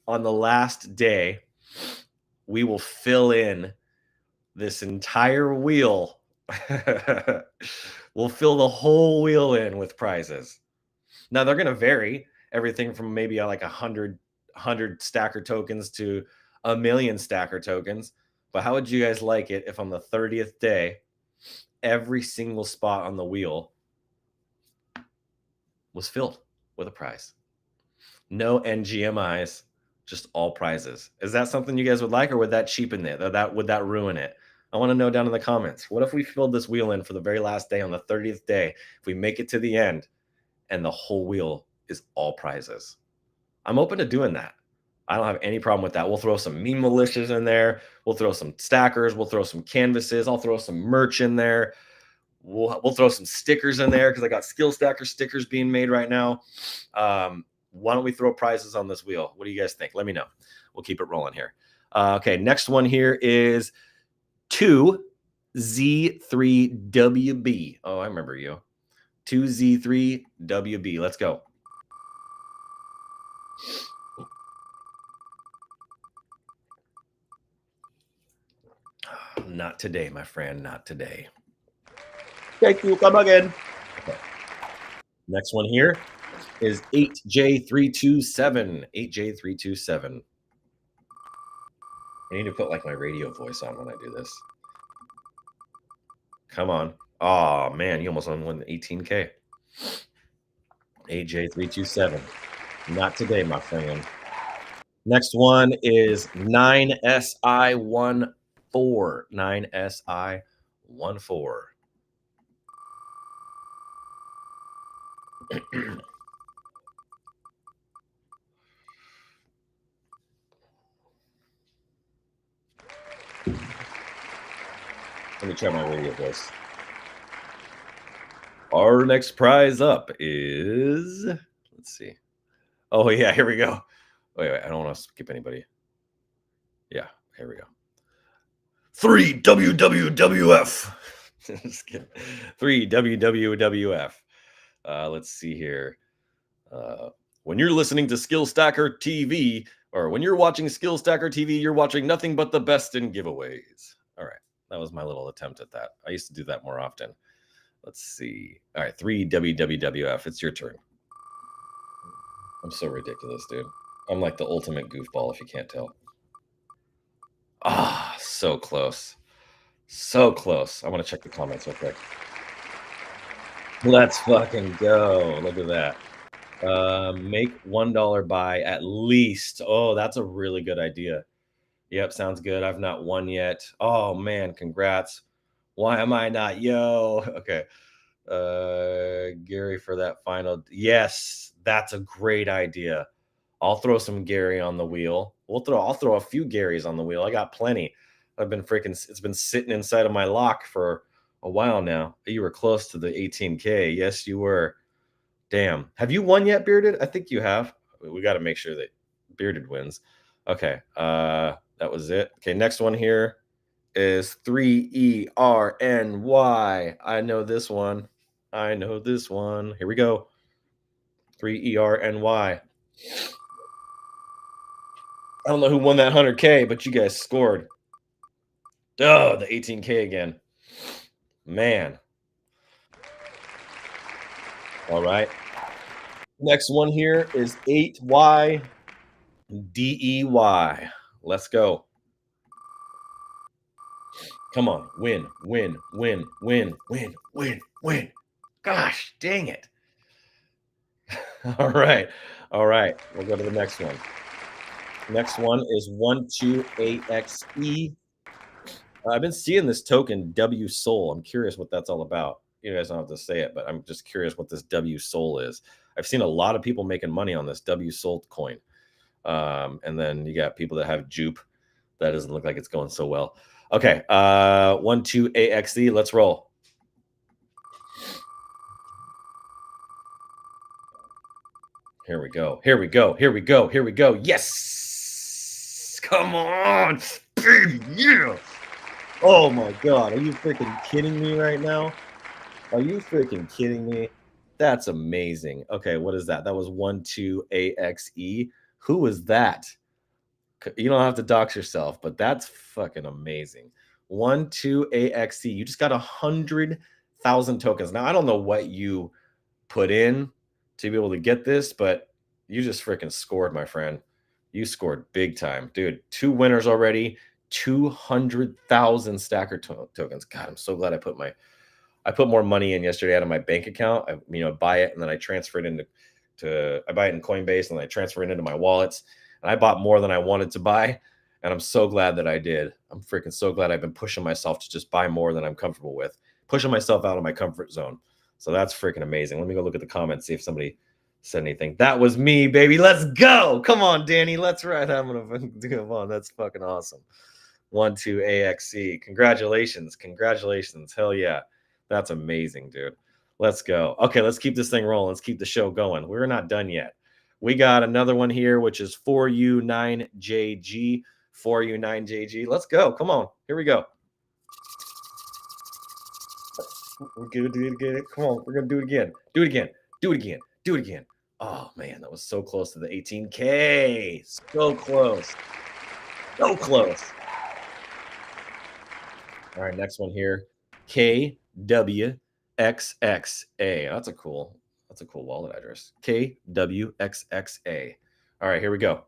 on the last day, we will fill in this entire wheel. We'll fill the whole wheel in with prizes. Now they're going to vary, everything from maybe like 100 stacker tokens to 1,000,000 stacker tokens. But how would you guys like it if on the 30th day, every single spot on the wheel was filled with a prize? No NGMIs, just all prizes. Is that something you guys would like, or would that cheapen it? Would that ruin it? I want to know down in the comments. What if we filled this wheel in for the very last day on the 30th day? If we make it to the end and the whole wheel is all prizes. I'm open to doing that. I don't have any problem with that. We'll throw some meme militias in there. We'll throw some stackers. We'll throw some canvases. I'll throw some merch in there. We'll throw some stickers in there because I got skill stacker stickers being made right now. Why don't we throw prizes on this wheel? What do you guys think? Let me know. We'll keep it rolling here. Okay, next one here is 2Z3WB. Oh, I remember you. 2Z3WB. Let's go. Not today, my friend. Not today. Thank you. Come again. Okay. Next one here is 8J327. 8J327. I need to put like my radio voice on when I do this. Come on. Oh, man. You almost won 18K. 8J327. Not today, my friend. Next one is 9SI14. 9SI14. Let me try my radio voice. Our next prize up is, let's see. Oh, yeah, here we go. Wait, I don't want to skip anybody. Yeah, here we go. 3 WWWF. Just kidding. 3 WWWF. Let's see here. When you're listening to Skill Stacker TV, or when you're watching Skill Stacker TV, you're watching nothing but the best in giveaways. All right. That was my little attempt at that. I used to do that more often. Let's see. All right. 3 WWWF. It's your turn. I'm so ridiculous, dude. I'm like the ultimate goofball if you can't tell. Ah, so close. So close. I want to check the comments real quick. Let's fucking go. Look at that. Make $1 buy at least. Oh, that's a really good idea. Yep, sounds good. I've not won yet. Oh man, congrats. Why am I not? Yo. Okay. Gary for that final. Yes, that's a great idea. I'll throw some Gary on the wheel. I'll throw a few Garys on the wheel. I got plenty. It's been sitting inside of my lock for a while now. You were close to the 18K. Yes, you were. Damn. Have you won yet, Bearded? I think you have. We got to make sure that Bearded wins. Okay. That was it. Okay, next one here is 3ERNY. I know this one. Here we go. 3ERNY. I don't know who won that 100K, but you guys scored. Oh, the 18K again. Man. All right. Next one here is 8YDEY. Let's go. Come on, win, win, win, win, win, win, win. Gosh, dang it. All right. All right. We'll go to the next one. Next one is 12AXE. I've been seeing this token W Soul. I'm curious what that's all about. You guys don't have to say it, but I'm just curious what this W Soul is. I've seen a lot of people making money on this W Soul coin. And then you got people that have Jupe. That doesn't look like it's going so well. Okay. 12AXE. Let's roll. Here we go. Here we go. Here we go. Here we go. Yes. Come on. Baby. Yeah. Oh my God. Are you freaking kidding me right now? Are you freaking kidding me? That's amazing. Okay. What is that? That was 12AXE. Who was that? You don't have to dox yourself, but that's fucking amazing. 12AXE. You just got 100,000 tokens. Now, I don't know what you put in to be able to get this, but you just freaking scored, my friend. You scored big time, dude. 2 winners already, 200,000 stacker tokens. God, I'm so glad I put more money in yesterday out of my bank account. I buy it and then I transfer it I buy it in Coinbase and then I transfer it into my wallets. And I bought more than I wanted to buy, and I'm so glad that I did. I'm freaking so glad I've been pushing myself to just buy more than I'm comfortable with, pushing myself out of my comfort zone. So that's freaking amazing. Let me go look at the comments, see if somebody said anything. That was me, baby. Let's go. Come on, Danny. Let's ride. I'm gonna come on. That's fucking awesome. 12AXE. Congratulations. Congratulations. Hell yeah. That's amazing, dude. Let's go. Okay, let's keep this thing rolling. Let's keep the show going. We're not done yet. We got another one here, which is 4U9JG. 4U9JG. Let's go. Come on. Here we go. We're gonna do it again. Come on, we're gonna do it again. Do it again. Do it again. Do it again. Oh man, that was so close to the 18K. So close. So close. All right, next one here. KWXXA. That's a cool wallet address. KWXXA. All right, here we go.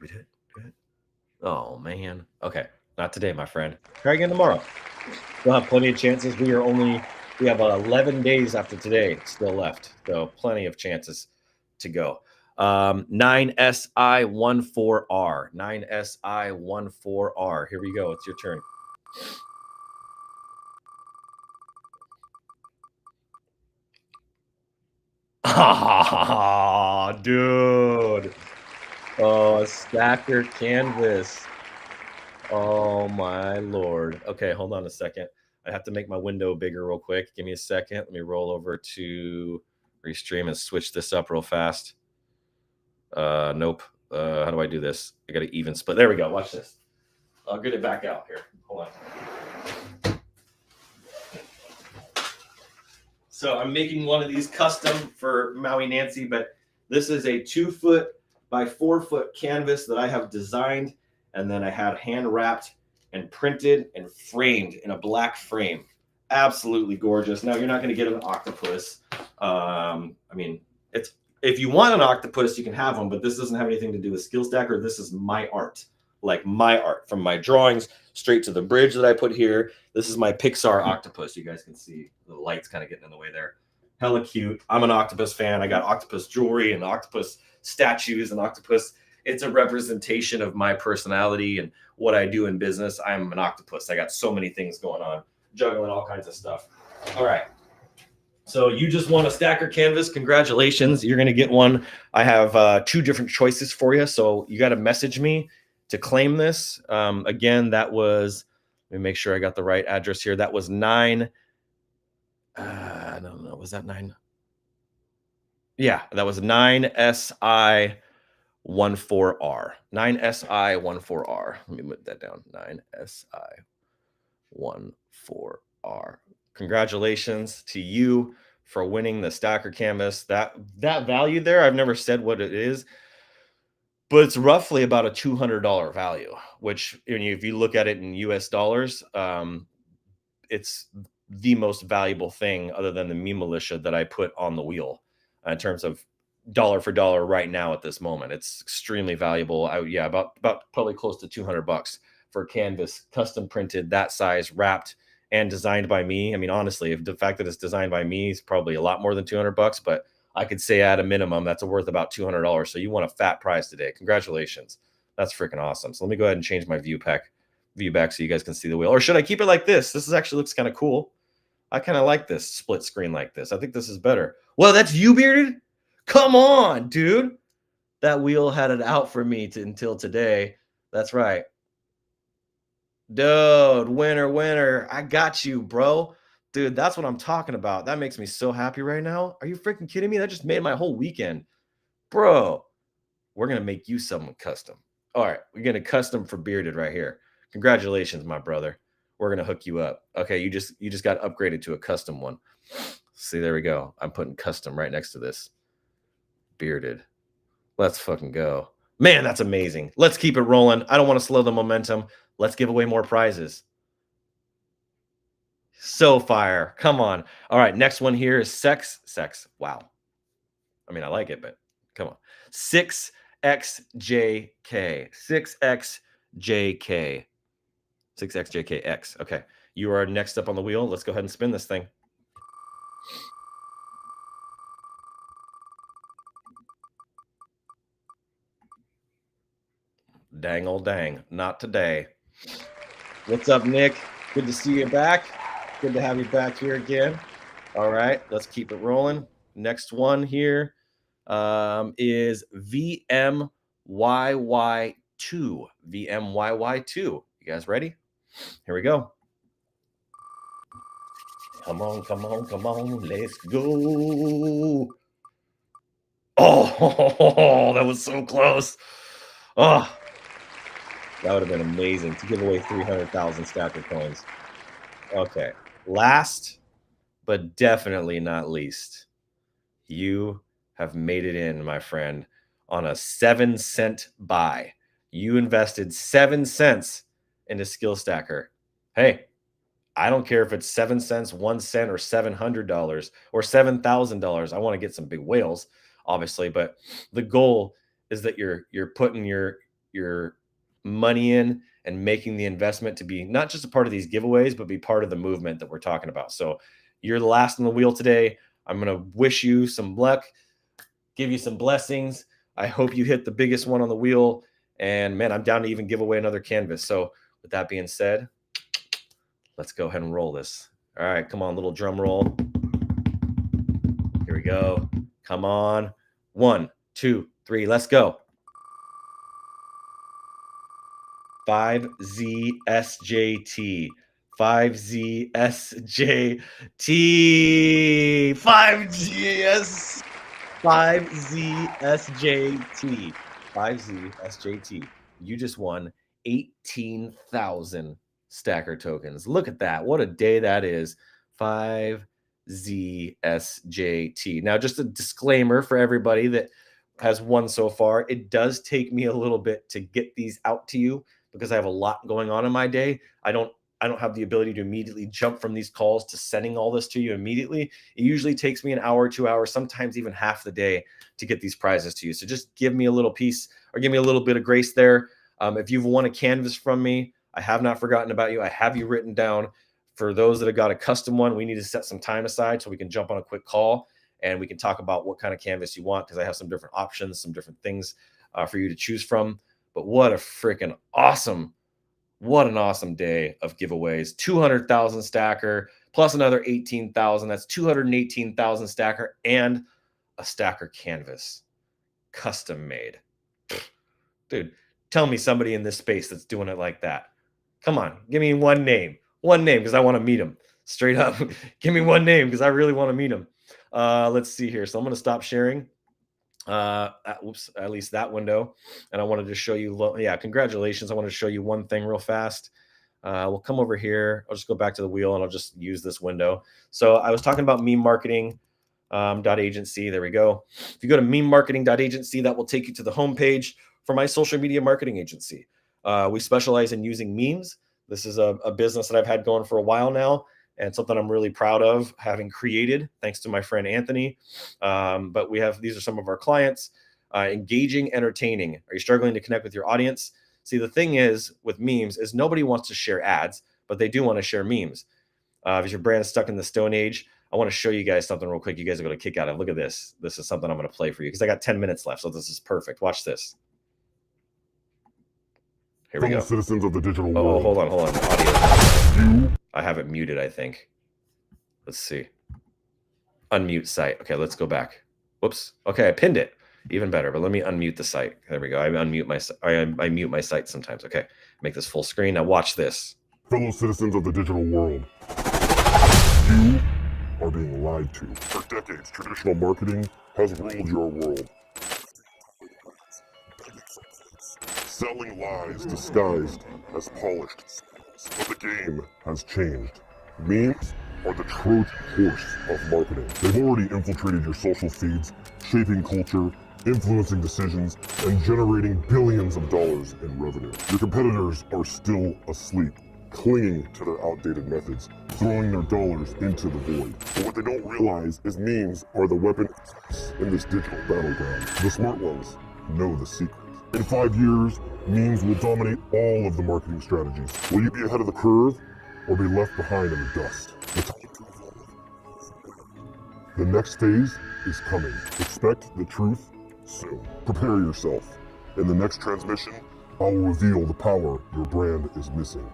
We did it. Oh man. Okay. Not today, my friend. Try again tomorrow. We'll have plenty of chances. We have 11 days after today still left. So plenty of chances to go. 9SI14R. 9SI14R. Here we go. It's your turn. Ah, dude. Oh, a stacker canvas. Oh my Lord. Okay, hold on a second. I have to make my window bigger real quick. Give me a second. Let me roll over to Restream and switch this up real fast. Nope. How do I do this? I got to even split. There we go. Watch this. I'll get it back out here. Hold on. So I'm making one of these custom for Maui Nancy, but this is a 2-foot by 4-foot canvas that I have designed, and then I had hand wrapped and printed and framed in a black frame. Absolutely gorgeous. Now you're not going to get an octopus. If you want an octopus, you can have one, but this doesn't have anything to do with Skill Stacker. This is my art, like my art, from my drawings straight to the bridge that I put here. This is my Pixar octopus. You guys can see the lights kind of getting in the way there. Hella cute. I'm an octopus fan. I got octopus jewelry and octopus statues and octopus. It's a representation of my personality and what I do in business. I'm an octopus. I got so many things going on, juggling all kinds of stuff. All right. So you just won a stacker canvas. Congratulations. You're going to get one. I have 2 different choices for you. So you got to message me to claim this. Again, that was, let me make sure I got the right address here. That was 9. I don't know. Was that 9? Yeah, that was 9SI14R. 9SI14R. Let me put that down. 9SI14R. Congratulations to you for winning the stacker canvas. That value there, I've never said what it is, but it's roughly about a $200 value, which if you look at it in US dollars, it's the most valuable thing other than the meme militia that I put on the wheel in terms of dollar for dollar right now at this moment. It's extremely valuable. About probably close to $200 for a canvas, custom printed, that size, wrapped and designed by me. I mean, honestly, if the fact that it's designed by me is probably a lot more than $200, but I could say at a minimum that's worth about $200. So you want a fat prize today. Congratulations. That's freaking awesome. So let me go ahead and change my view back so you guys can see the wheel. Or should I keep it like this? This is actually looks kind of cool. I kind of like this split screen like this. I think this is better. Well, that's you, Bearded? Come on, dude. That wheel had it out for me until today. That's right. Dude, winner. I got you, bro. Dude, that's what I'm talking about. That makes me so happy right now. Are you freaking kidding me? That just made my whole weekend. Bro, we're going to make you something custom. All right, we're going to custom for Bearded right here. Congratulations, my brother. We're going to hook you up. Okay, you just got upgraded to a custom one. See, there we go. I'm putting custom right next to this. Bearded. Let's fucking go. Man, that's amazing. Let's keep it rolling. I don't want to slow the momentum. Let's give away more prizes. So fire. Come on. All right, next one here is sex. Wow. I mean, I like it, but come on. 6XJK. 6XJK. 6XJKX. Okay. You are next up on the wheel. Let's go ahead and spin this thing. Dang old dang. Not today. What's up, Nick? Good to see you back. Good to have you back here again. All right. Let's keep it rolling. Next one here is VMYY2. VMYY2. You guys ready? Here we go. Come on. Let's go. Oh, that was so close. Oh, that would have been amazing to give away 300,000 stacker coins. Okay. Last, but definitely not least, you have made it in, my friend, on a 7-cent buy. You invested 7 cents into Skill Stacker. Hey, I don't care if it's 7 cents, 1 cent, or $700 or $7,000. I want to get some big whales, obviously, but the goal is that you're putting your money in and making the investment to be not just a part of these giveaways, but be part of the movement that we're talking about. So you're the last on the wheel today. I'm going to wish you some luck, give you some blessings. I hope you hit the biggest one on the wheel. And man, I'm down to even give away another canvas. So with that being said, let's go ahead and roll this. All right, come on, little drum roll. Here we go. Come on. 1, 2, 3, let's go. 5ZSJT. 5ZSJT. 5ZSJT. 5ZSJT. You just won 18,000 stacker tokens. Look at that. What a day that is. 5ZSJT. Now, just a disclaimer for everybody that has won so far. It does take me a little bit to get these out to you because I have a lot going on in my day. I don't have the ability to immediately jump from these calls to sending all this to you immediately. It usually takes me an hour, 2 hours, sometimes even half the day to get these prizes to you. So just give me a little piece or give me a little bit of grace there. If you've won a canvas from me, I have not forgotten about you. I have you written down. For those that have got a custom one, we need to set some time aside so we can jump on a quick call and we can talk about what kind of canvas you want because I have some different options, some different things for you to choose from. But what a freaking awesome day of giveaways. 200,000 stacker plus another 18,000. That's 218,000 stacker and a stacker canvas. Custom made. Dude, tell me somebody in this space that's doing it like that. Come on, give me one name because I want to meet him. Straight up, give me one name because I really want to meet him. Let's see here. So I'm going to stop sharing. At least that window. And I wanted to show you, congratulations. I want to show you one thing real fast. We'll come over here. I'll just go back to the wheel and I'll just use this window. So I was talking about meme marketing .agency. There we go. If you go to mememarketing.agency, that will take you to the homepage for my social media marketing agency. We specialize in using memes. This is a business that I've had going for a while now. and something I'm really proud of having created, thanks to my friend Anthony. But these are some of our clients. Engaging, entertaining. Are you struggling to connect with your audience? See, the thing is with memes is nobody wants to share ads, but they do want to share memes. If your brand is stuck in the Stone Age, I want to show you guys something real quick. You guys are going to kick out of. Look at this. This is something I'm going to play for you because I got 10 minutes left, so this is perfect. Watch this. Here we go. Citizens of the digital world. Hold on. Audio. I have it muted, I think. Let's see. Unmute site. Okay, let's go back. Whoops. Okay, I pinned it. Even better, but let me unmute the site. There we go. I mute my site sometimes. Okay, make this full screen. Now watch this. Fellow citizens of the digital world, you are being lied to. For decades, traditional marketing has ruled your world. Selling lies disguised as polished. But the game has changed. Memes are the Trojan horse of marketing. They've already infiltrated your social feeds, shaping culture, influencing decisions, and generating billions of dollars in revenue. Your competitors are still asleep, clinging to their outdated methods, throwing their dollars into the void. But what they don't realize is memes are the weapon in this digital battleground. The smart ones know the secret. In 5 years, memes will dominate all of the marketing strategies. Will you be ahead of the curve or be left behind in the dust? The next phase is coming. Expect the truth soon. Prepare yourself. In the next transmission, I will reveal the power your brand is missing.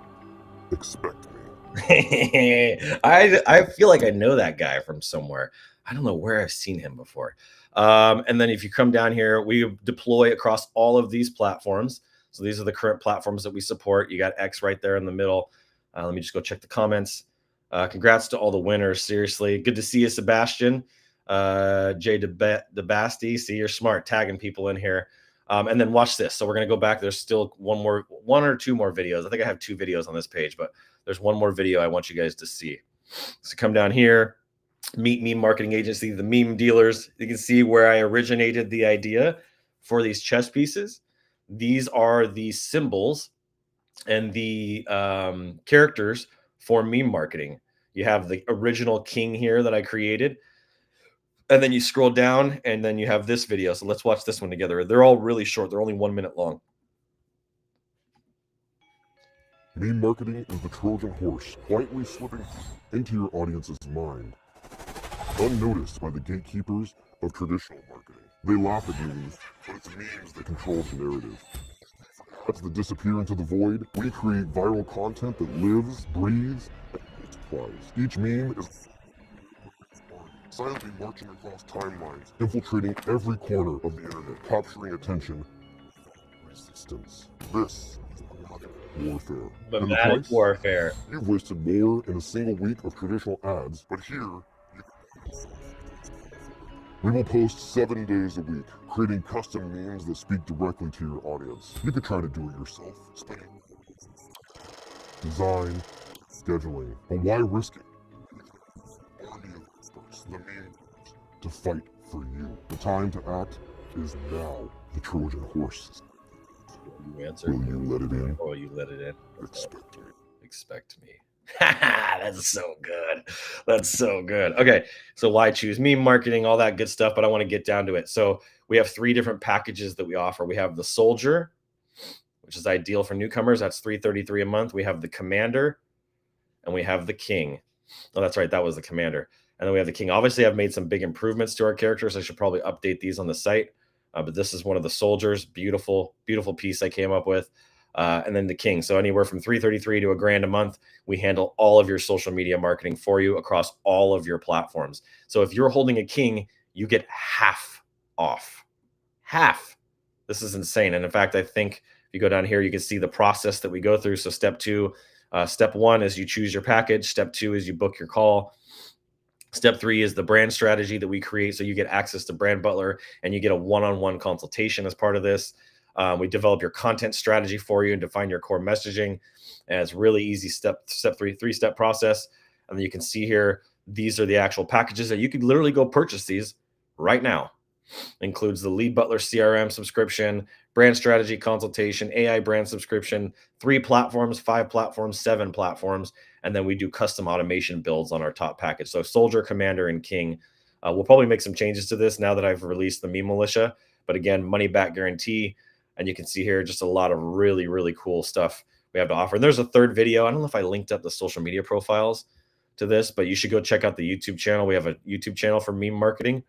Expect me. I feel like I know that guy from somewhere. I don't know where I've seen him before. And then if you come down here, we deploy across all of these platforms. So these are the current platforms that we support. You got X right there in the middle. Let me just go check the comments. Congrats to all the winners. Seriously, good to see you, Sebastian. Jay DeBasti, see, you're smart, tagging people in here. And then watch this. So we're going to go back. There's still one or two more videos. I think I have 2 videos on this page, but there's one more video I want you guys to see. So come down here, meet Meme Marketing Agency, the meme dealers. You can see where I originated the idea for these chess pieces. These are the symbols and the characters for meme marketing. You have the original king here that I created. And then you scroll down and then you have this video. So let's watch this one together. They're all really short. They're only 1 minute long. Meme marketing is the Trojan horse, quietly slipping into your audience's mind, unnoticed by the gatekeepers of traditional marketing. They laugh at memes, but it's memes that control the narrative. As they disappear into the void, we create viral content that lives, breathes, and multiplies. Each meme is silently marching across timelines, infiltrating every corner of the internet, capturing attention, resistance. This is warfare. Mimetic warfare. You've wasted more in a single week of traditional ads, but here, we will post 7 days a week, creating custom memes that speak directly to your audience. You could try to do it yourself, spending design, scheduling, but why risk it? Army of experts, the memes, to fight for you. The time to act is now. The Trojan horse. You answer. Will you let it in? Oh, you let it in. Expect me. Expect me. That's so good. That's so good. Okay, so why choose meme marketing, all that good stuff, but I want to get down to it. So we have 3 different packages that we offer. We have the Soldier, which is ideal for newcomers. That's $333 a month. We have the Commander, and we have the King. Oh, that's right. That was the Commander. And then we have the King. Obviously, I've made some big improvements to our characters. I should probably update these on the site. But this is one of the Soldiers. Beautiful, beautiful piece I came up with. And then the King. So anywhere from $333 to $1,000 a month, we handle all of your social media marketing for you across all of your platforms. So if you're holding a King, you get half off. Half. This is insane. And in fact, I think if you go down here, you can see the process that we go through. So step 1 is you choose your package. Step 2 is you book your call. Step 3 is the brand strategy that we create. So you get access to Brand Butler and you get a one-on-one consultation as part of this. We develop your content strategy for you and define your core messaging. And it's really easy three-step process. And then you can see here, these are the actual packages that you could literally go purchase these right now. Includes the Lead Butler CRM subscription, brand strategy consultation, AI brand subscription, 3 platforms, 5 platforms, 7 platforms. And then we do custom automation builds on our top package. So Soldier, Commander, and King. We'll probably make some changes to this now that I've released the meme militia. But again, money back guarantee. And you can see here just a lot of really, really cool stuff we have to offer. And there's a third video. I don't know if I linked up the social media profiles to this, but you should go check out the YouTube channel. We have a YouTube channel for meme marketing.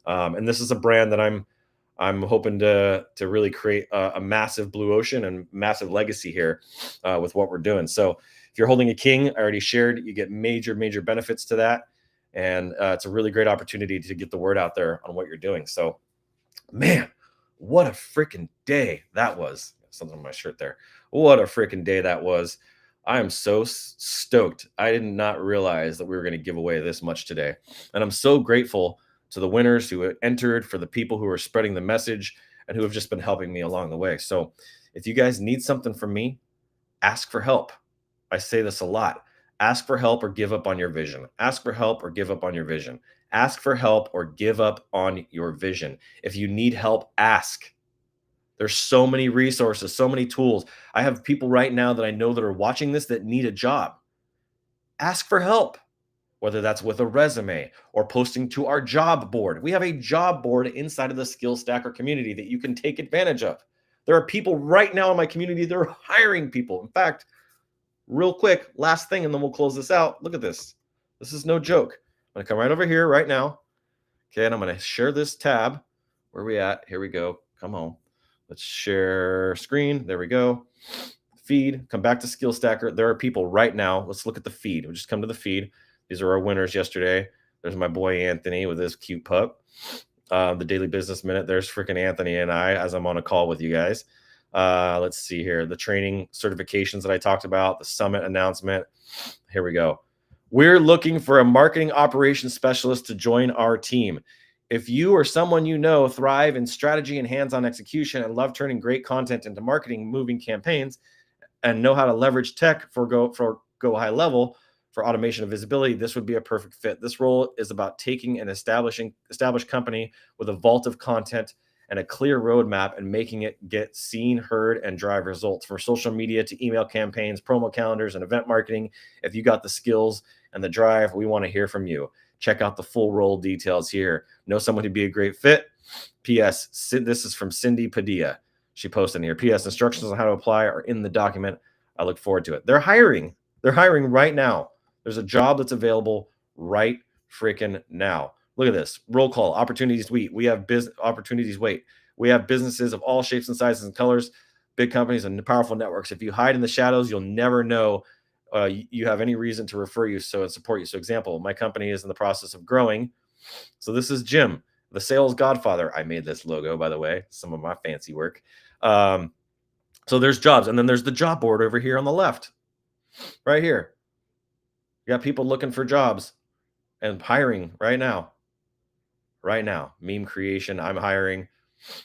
And this is a brand that I'm hoping to really create a massive blue ocean and massive legacy here with what we're doing. So if you're holding a King, I already shared, you get major, major benefits to that. And it's a really great opportunity to get the word out there on what you're doing. So, man, what a freaking day that was. Something on my shirt there. What a freaking day that was. I am so stoked. I did not realize that we were going to give away this much today. And I'm so grateful to the winners who entered, for the people who are spreading the message, and who have just been helping me along the way. So if you guys need something from me, ask for help. I say this a lot. Ask for help or give up on your vision. Ask for help or give up on your vision. Ask for help or give up on your vision. If you need help, ask. There's so many resources, so many tools. I have people right now that I know that are watching this that need a job. Ask for help, whether that's with a resume or posting to our job board. We have a job board inside of the Skill Stacker community that you can take advantage of. There are people right now in my community that are hiring people. In fact, real quick, last thing, and then we'll close this out. Look at this. This is no joke. I'm going to come right over here right now. Okay, and I'm going to share this tab. Where are we at? Here we go. Come on. Let's share screen. There we go. Feed. Come back to Skill Stacker. There are people right now. Let's look at the feed. We'll just come to the feed. These are our winners yesterday. There's my boy Anthony with his cute pup. The Daily Business Minute. There's freaking Anthony and I as I'm on a call with you guys. Let's see here. The training certifications that I talked about, the summit announcement. Here we go. We're looking for a marketing operations specialist to join our team. If you or someone you know thrive in strategy and hands-on execution and love turning great content into marketing moving campaigns and know how to leverage tech for go high level for automation and visibility, this would be a perfect fit. This role is about taking an established company with a vault of content and a clear roadmap and making it get seen, heard, and drive results. From social media to email campaigns, promo calendars, and event marketing, if you got the skills and the drive, we want to hear from you. Check out the full role details here. Know someone who'd be a great fit? P.S. This is from Cindy Padilla. She posted in here. P.S. Instructions on how to apply are in the document. I look forward to it. They're hiring. They're hiring right now. There's a job that's available right freaking now. Look at this. Roll call. Opportunities wait. We have opportunities wait. We have businesses of all shapes and sizes and colors, big companies and powerful networks. If you hide in the shadows, you'll never know you have any reason to refer you and support you. So example, my company is in the process of growing. So this is Jim, the sales godfather. I made this logo, by the way, some of my fancy work. So there's jobs. And then there's the job board over here on the left, right here. You got people looking for jobs and hiring right now. Right now, meme creation, I'm hiring.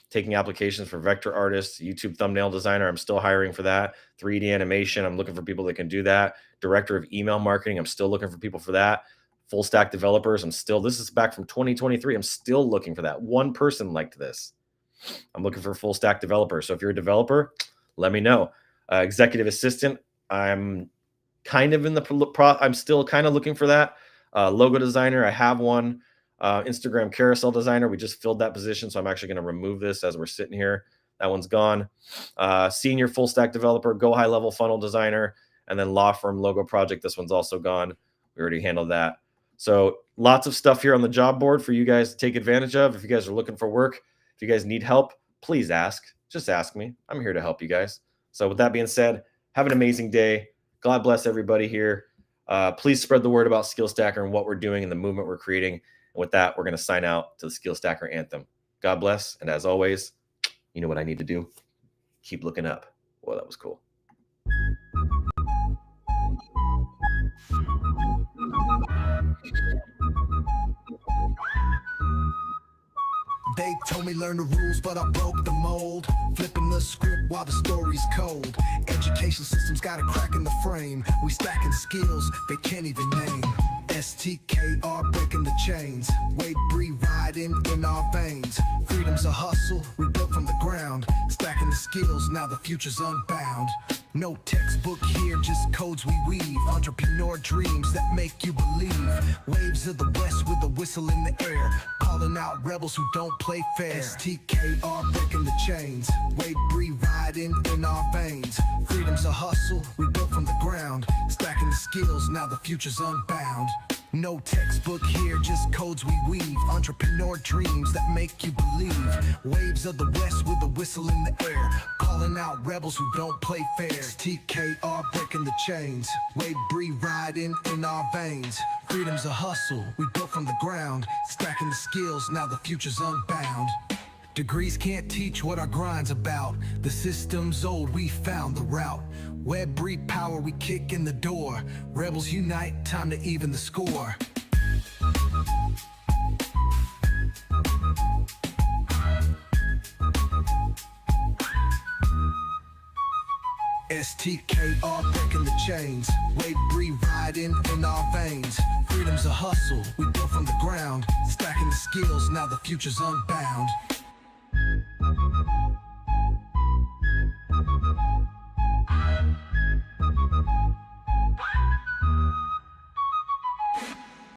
Taking applications for vector artists, YouTube thumbnail designer, I'm still hiring for that. 3D animation, I'm looking for people that can do that. Director of email marketing, I'm still looking for people for that. Full stack developers, this is back from 2023. I'm still looking for that. One person liked this. I'm looking for full stack developers. So if you're a developer, let me know. Executive assistant, I'm kind of in the I'm still kind of looking for that. Logo designer, I have one. Instagram carousel designer, we just filled that position, so I'm actually going to remove this as we're sitting here. That one's gone. Senior full stack developer, go high level funnel designer, and then law firm logo project. This one's also gone. We already handled that. So lots of stuff here on the job board for you guys to take advantage of. If you guys are looking for work, if you guys need help, please ask. Just ask me. I'm here to help you guys. So with that being said, have an amazing day. God bless everybody here. Please spread the word about Skill Stacker and what we're doing and the movement we're creating. And with that, we're going to sign out to the Skill Stacker anthem. God bless. And as always, you know what I need to do? Keep looking up. Well, that was cool. They told me learn the rules, but I broke the mold. Flipping the script while the story's cold. Education system's got a crack in the frame. We stacking skills they can't even name. STKR breaking the chains. Weight breathe riding in our veins. Freedom's a hustle, we built from the ground. Stacking the skills, now the future's unbound. No textbook here, just codes we weave. Entrepreneur dreams that make you believe. Waves of the West with a whistle in the air, calling out rebels who don't play fair. STKR breaking the chains. Wade breathe riding in our veins. Freedom's a hustle we built from the ground. Stacking the skills, now the future's unbound. No textbook here, just codes we weave. Entrepreneur dreams that make you believe. Waves of the West with a whistle in the air, calling out rebels who don't play fair. STKR breaking the chains. Wade breathe riding in our veins. Freedom's a hustle we built from the ground. Stacking the skills, now the future's unbound. Degrees can't teach what our grind's about. The system's old, we found the route. Web breed power, we kick in the door. Rebels unite, time to even the score. STKR breaking the chains. Wade breathe riding in our veins. Freedom's a hustle we built from the ground. Stacking the skills, now the future's unbound.